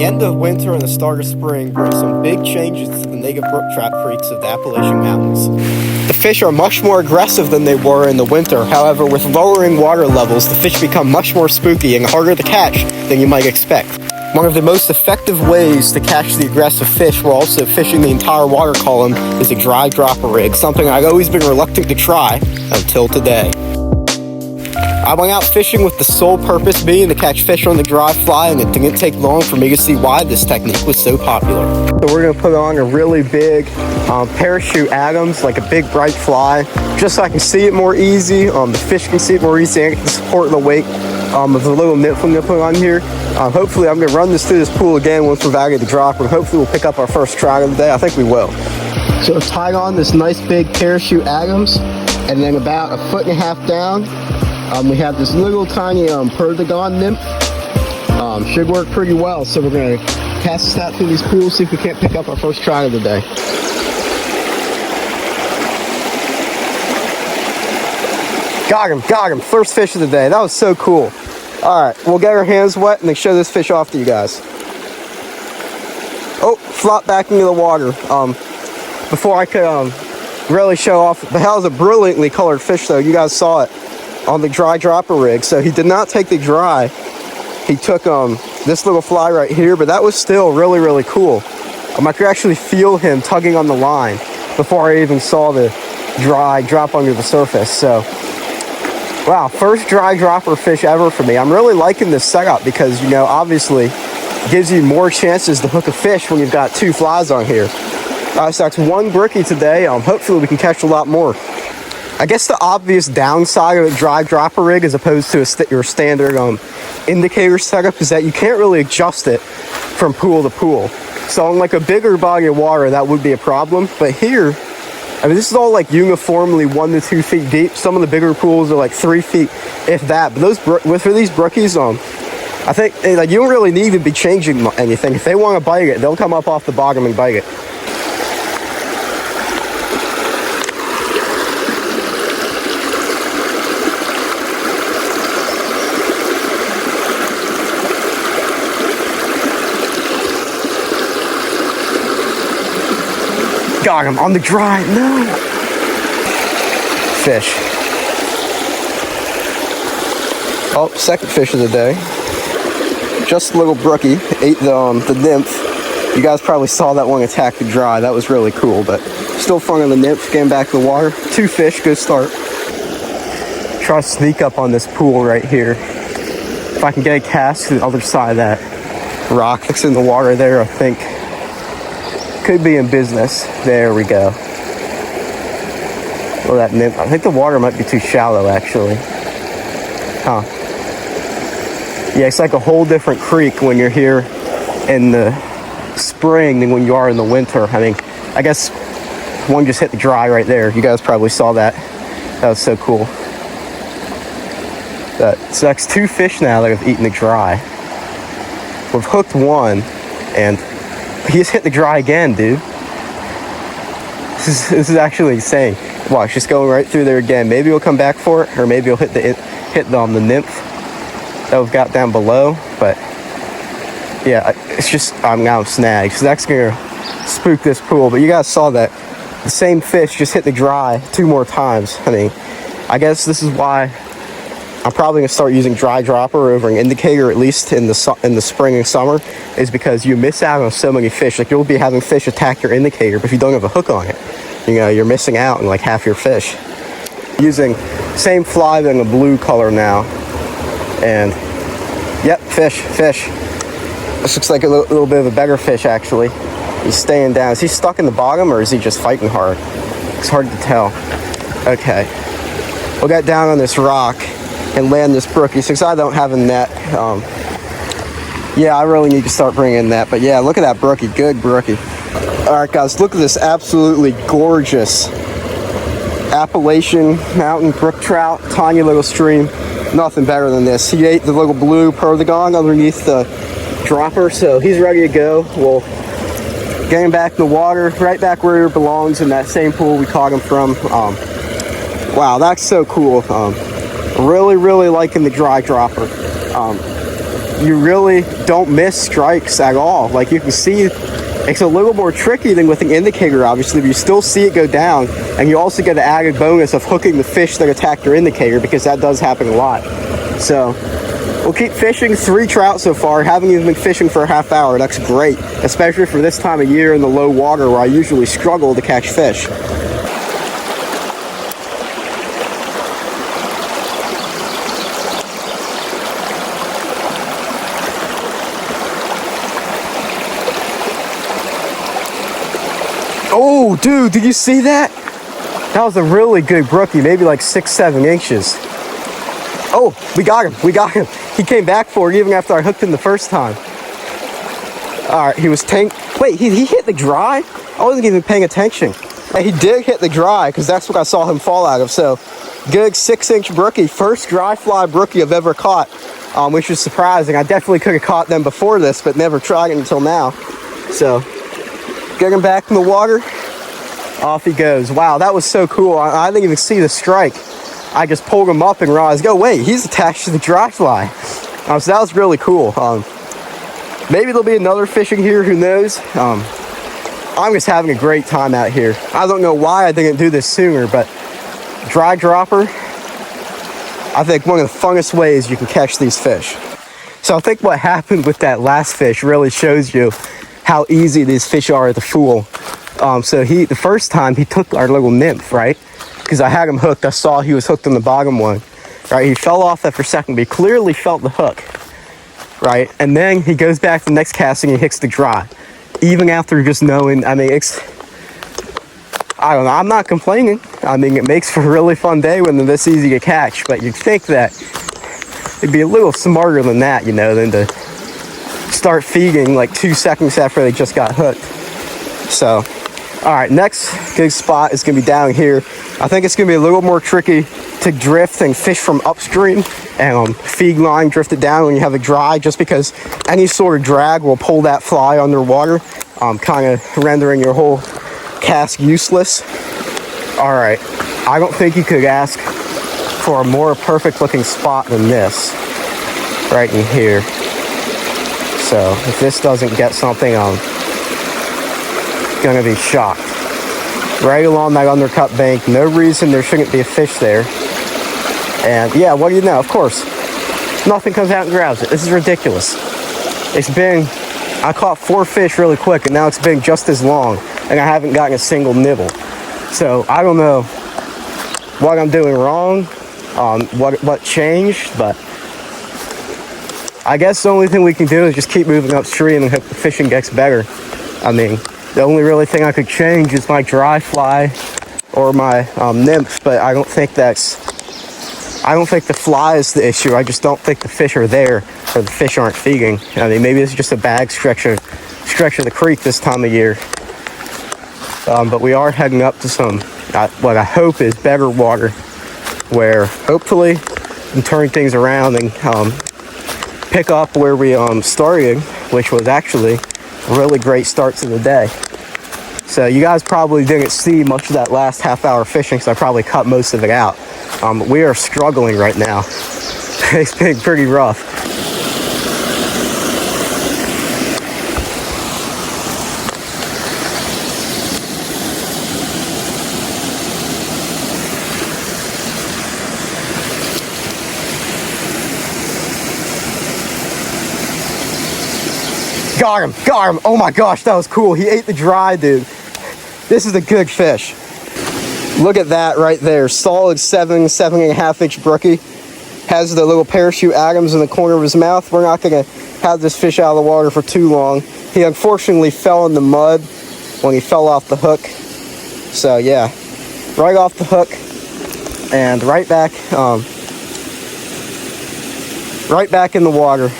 The end of winter and the start of spring bring some big changes to the native brook trout creeks of the Appalachian Mountains. The fish are much more aggressive than they were in the winter. However, with lowering water levels, the fish become much more spooky and harder to catch than you might expect. One of the most effective ways to catch the aggressive fish while also fishing the entire water column is a dry dropper rig, something I've always been reluctant to try until today. I went out fishing with the sole purpose being to catch fish on the dry fly, and it didn't take long for me to see why this technique was so popular. So we're going to put on a really big parachute Adams, like a big bright fly, just so I can see it more easy, the fish can see it more easy, and I can support the weight of the little nymph I'm going to put on here. Hopefully I'm going to run this through this pool again once we've added the dropper, and hopefully we'll pick up our first trout of the day. I think we will. So I've tied on this nice big parachute Adams, and then about 1.5 feet down, we have this little tiny perdigon nymph. Should work pretty well, so we're going to cast this out through these pools, see if we can't pick up our first trout of the day. Got him, first fish of the day. That was so cool. Alright, we'll get our hands wet and then show this fish off to you guys. Oh, flop back into the water. Before I could really show off, but that was a brilliantly colored fish though. You guys saw it on the dry dropper rig. So he did not take the dry. He took this little fly right here, but that was still really, really cool. I could actually feel him tugging on the line before I even saw the dry drop under the surface. So, wow, first dry dropper fish ever for me. I'm really liking this setup because, you know, obviously gives you more chances to hook a fish when you've got 2 flies on here. So that's 1 brookie today. Hopefully we can catch a lot more. I guess the obvious downside of a dry dropper rig as opposed to your standard indicator setup is that you can't really adjust it from pool to pool. So on like a bigger body of water, that would be a problem. But here, I mean, this is all like uniformly 1 to 2 feet deep. Some of the bigger pools are like 3 feet, if that. But those for these brookies, I think like you don't really need to be changing anything. If they want to bite it, they'll come up off the bottom and bite it. Got him on the dry. No. Fish. Oh, second fish of the day. Just a little brookie. Ate the nymph. You guys probably saw that one attack the dry. That was really cool, but still fun on the nymph. Getting back to the water. 2 fish. Good start. Try to sneak up on this pool right here. If I can get a cast to the other side of that rock that's in the water there, I think could be in business. There we go. Well, that nymph. I think the water might be too shallow, actually. Huh. Yeah, it's like a whole different creek when you're here in the spring than when you are in the winter. I mean, I guess one just hit the dry right there. You guys probably saw that. That was so cool. So that's 2 fish now that have eaten the dry. We've hooked 1, and he just hit the dry again, dude. This is actually insane. Watch, just going right through there again. Maybe he'll come back for it, or maybe he'll hit the nymph that we've got down below. But yeah, it's just I'm now snagged. So that's gonna spook this pool. But you guys saw that the same fish just hit the dry 2 more times. I mean, I guess this is why I'm probably going to start using dry dropper over an indicator, at least in the spring and summer, is because you miss out on so many fish. Like, you'll be having fish attack your indicator, but if you don't have a hook on it, you know, you're missing out on like half your fish. Using same fly but in a blue color now. And, yep, fish. This looks like a little bit of a better fish, actually. He's staying down. Is he stuck in the bottom, or is he just fighting hard? It's hard to tell. Okay. We'll get down on this rock and land this brookie. Since I don't have a net, yeah, I really need to start bringing in that. But yeah, look at that brookie. Good brookie. All right, guys, look at this absolutely gorgeous Appalachian mountain brook trout. Tiny little stream. Nothing better than this. He ate the little blue perdigon underneath the dropper, so he's ready to go. We'll get him back in the water, right back where he belongs, in that same pool we caught him from. Wow, that's so cool. Really liking the dry dropper. you really don't miss strikes at all. Like you can see, it's a little more tricky than with an indicator, obviously, but you still see it go down, and you also get the added bonus of hooking the fish that attacked your indicator, because that does happen a lot. So we'll keep fishing. 3 trout so far. Haven't even been fishing for a half hour. That's great, especially for this time of year in the low water where I usually struggle to catch fish. Oh, dude, did you see that? That was a really good brookie, maybe like 6-7 inches. Oh, we got him. He came back for it even after I hooked him the first time. All right, he was Wait, he hit the dry? I wasn't even paying attention. And he did hit the dry, because that's what I saw him fall out of. So, good 6-inch brookie. First dry fly brookie I've ever caught, which was surprising. I definitely could have caught them before this, but never tried it until now. So, get him back in the water. Off he goes. Wow, that was so cool. I didn't even see the strike. I just pulled him up and realized, oh wait, he's attached to the dry fly. So that was really cool. Maybe there'll be another fishing here, who knows. I'm just having a great time out here. I don't know why I didn't do this sooner, but dry dropper, I think one of the funnest ways you can catch these fish. So I think what happened with that last fish really shows you how easy these fish are to fool. So the first time he took our little nymph, right? Because I had him hooked. I saw he was hooked on the bottom one, right? He fell off that for a second, but he clearly felt the hook, right? And then he goes back to the next casting and he hits the dry. Even after just knowing, I mean, I don't know, I'm not complaining. I mean, it makes for a really fun day when they're this easy to catch, but you'd think that it'd be a little smarter than that, you know, than to start feeding like 2 seconds after they just got hooked. So, all right, next good spot is going to be down here. I think it's going to be a little more tricky to drift and fish from upstream and feed line drift it down when you have it dry, just because any sort of drag will pull that fly underwater, kind of rendering your whole cast useless. All right, I don't think you could ask for a more perfect looking spot than this right in here. So if this doesn't get something, I'm gonna be shocked. Right along that undercut bank, no reason there shouldn't be a fish there. And yeah, what do you know? Of course, nothing comes out and grabs it. This is ridiculous. I caught 4 fish really quick, and now it's been just as long, and I haven't gotten a single nibble. So I don't know what I'm doing wrong, what changed, but I guess the only thing we can do is just keep moving upstream and hope the fishing gets better. I mean, the only really thing I could change is my dry fly or my nymph, but I don't think the fly is the issue. I just don't think the fish are there, or the fish aren't feeding. I mean, maybe it's just a bad stretch of the creek this time of year. But we are heading up to some, what I hope is better water, where hopefully we can turn things around and pick up where we started, which was actually a really great start to the day. So you guys probably didn't see much of that last half hour fishing, so I probably cut most of it out. We are struggling right now. It's been pretty rough. Got him. Oh my gosh, that was cool. He ate the dry, dude. This is a good fish. Look at that right there. Solid 7.5 inch brookie. Has the little parachute atoms in the corner of his mouth. We're not gonna have this fish out of the water for too long. He unfortunately fell in the mud when he fell off the hook. So yeah, right off the hook and right back in the water.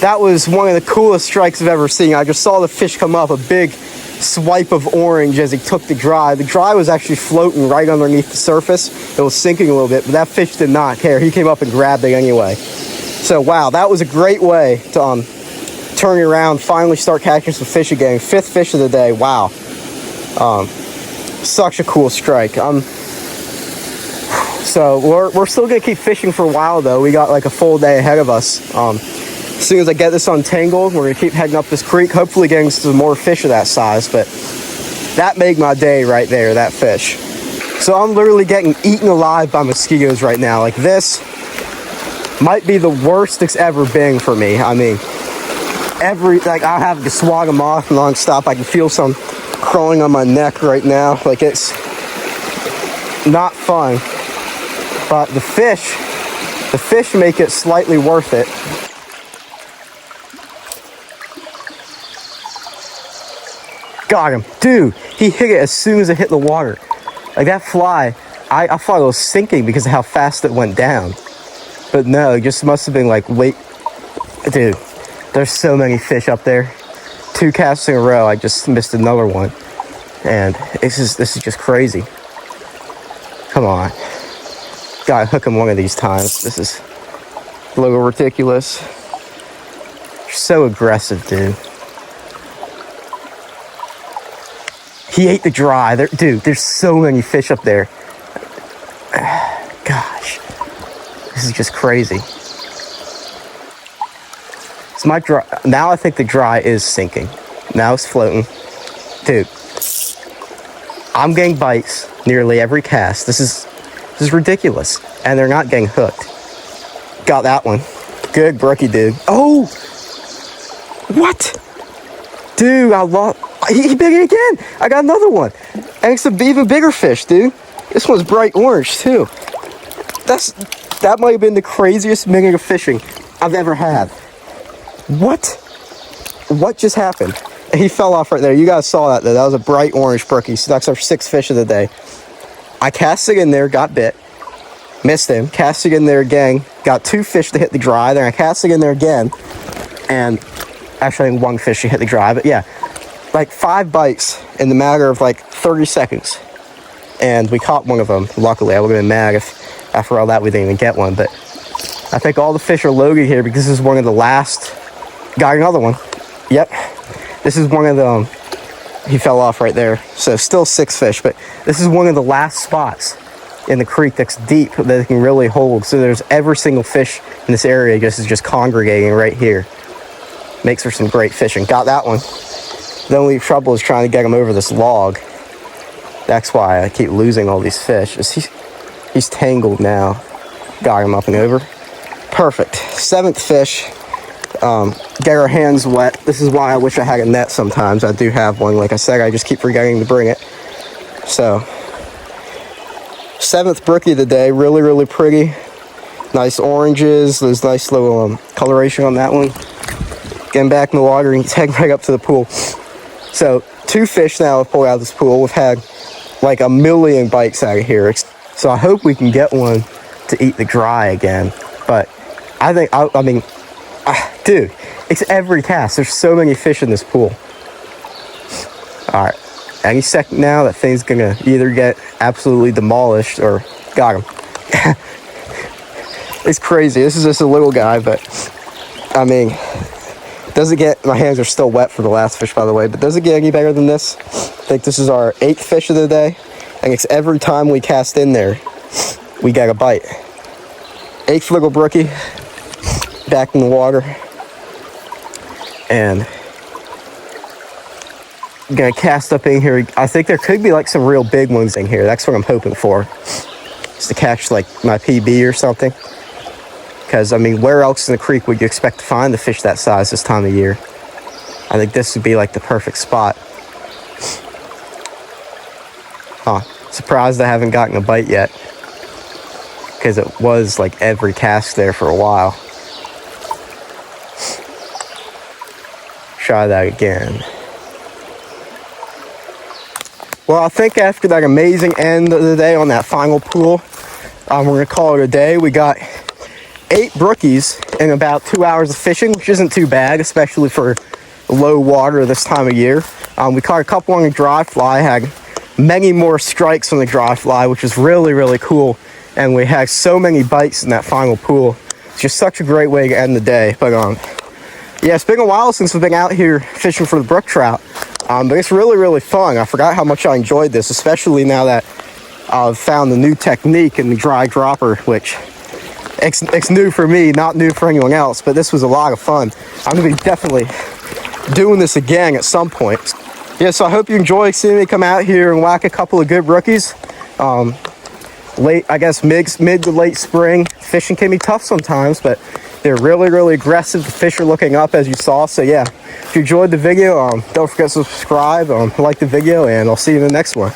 That was one of the coolest strikes I've ever seen. I just saw the fish come up, a big swipe of orange as he took the dry. The dry was actually floating right underneath the surface. It was sinking a little bit, but that fish did not care. He came up and grabbed it anyway. So wow, that was a great way to turn it around, finally start catching some fish again. 5th fish of the day. Wow. Such a cool strike. So we're still gonna keep fishing for a while though. We got like a full day ahead of us. As soon as I get this untangled, we're gonna keep heading up this creek, hopefully getting some more fish of that size. But that made my day right there, that fish. So I'm literally getting eaten alive by mosquitoes right now. Like, this might be the worst it's ever been for me. I mean, I'll have to swat them off nonstop. I can feel some crawling on my neck right now. Like, it's not fun. But the fish make it slightly worth it. Got him. Dude, he hit it as soon as it hit the water. Like, that fly, I thought it was sinking because of how fast it went down. But no, it just must have been like, wait. Dude, there's so many fish up there. 2 casts in a row, I just missed another one. And this is just crazy. Come on. Gotta hook him one of these times. This is a little ridiculous. You're so aggressive, dude. He ate the dry. Dude, there's so many fish up there. Gosh. This is just crazy. It's my dry. Now I think the dry is sinking. Now it's floating. Dude. I'm getting bites nearly every cast. This is ridiculous. And they're not getting hooked. Got that one. Good brookie, dude. Oh! What? Dude, I lost. He bit it again. I got another one. And it's an even bigger fish, dude. This one's bright orange, too. That might have been the craziest minute of fishing I've ever had. What? What just happened? He fell off right there. You guys saw that, though. That was a bright orange brookie. So that's our 6th fish of the day. I cast it in there, got bit. Missed him. Cast it in there again. Got 2 fish to hit the dry. Then I cast it in there again. And actually, 1 fish to hit the dry. But yeah, like 5 bites in the matter of like 30 seconds. And we caught one of them. Luckily, I would have been mad if after all that we didn't even get one. But I think all the fish are loaded here because this is one of the last. Got another one. Yep. This is one of the. He fell off right there. So still 6 fish. But this is one of the last spots in the creek that's deep that it can really hold. So there's every single fish in this area just congregating right here. Makes for some great fishing. Got that one. The only trouble is trying to get him over this log. That's why I keep losing all these fish. He's tangled now. Got him up and over. Perfect. 7th fish. Get our hands wet. This is why I wish I had a net sometimes. I do have one. Like I said, I just keep forgetting to bring it. So, 7th brookie of the day. Really, really pretty. Nice oranges. There's nice little coloration on that one. Getting back in the water and he's heading right up to the pool. So 2 fish now have pulled out of this pool. We've had like a million bites out of here. So I hope we can get one to eat the dry again. But I think, I mean, dude, it's every cast. There's so many fish in this pool. All right. Any second now, that thing's gonna either get absolutely demolished or got him. It's crazy. This is just a little guy, but I mean, doesn't get, my hands are still wet for the last fish, by the way, but does it get any better than this? I think this is our 8th fish of the day. And it's every time we cast in there, we get a bite. 8th little brookie, back in the water. And I'm gonna cast up in here. I think there could be like some real big ones in here. That's what I'm hoping for. Just to catch like my PB or something. Because, I mean, where else in the creek would you expect to find the fish that size this time of year? I think this would be like the perfect spot. Surprised I haven't gotten a bite yet. Because it was like every cast there for a while. Try that again. Well, I think after that amazing end of the day on that final pool, we're going to call it a day. We got 8 brookies in about 2 hours of fishing, which isn't too bad, especially for low water this time of year. We caught a couple on the dry fly, had many more strikes on the dry fly, which is really, really cool. And we had so many bites in that final pool. It's just such a great way to end the day. But yeah, it's been a while since we've been out here fishing for the brook trout. But it's really, really fun. I forgot how much I enjoyed this, especially now that I've found the new technique in the dry dropper, which It's new for me, not new for anyone else, but this was a lot of fun. I'm gonna be definitely doing this again at some point. Yeah, so I hope you enjoy seeing me come out here and whack a couple of good rookies. Late, I guess mid to late spring. Fishing can be tough sometimes, but they're really aggressive. The fish are looking up, as you saw. So yeah, if you enjoyed the video, don't forget to subscribe, like the video, and I'll see you in the next one.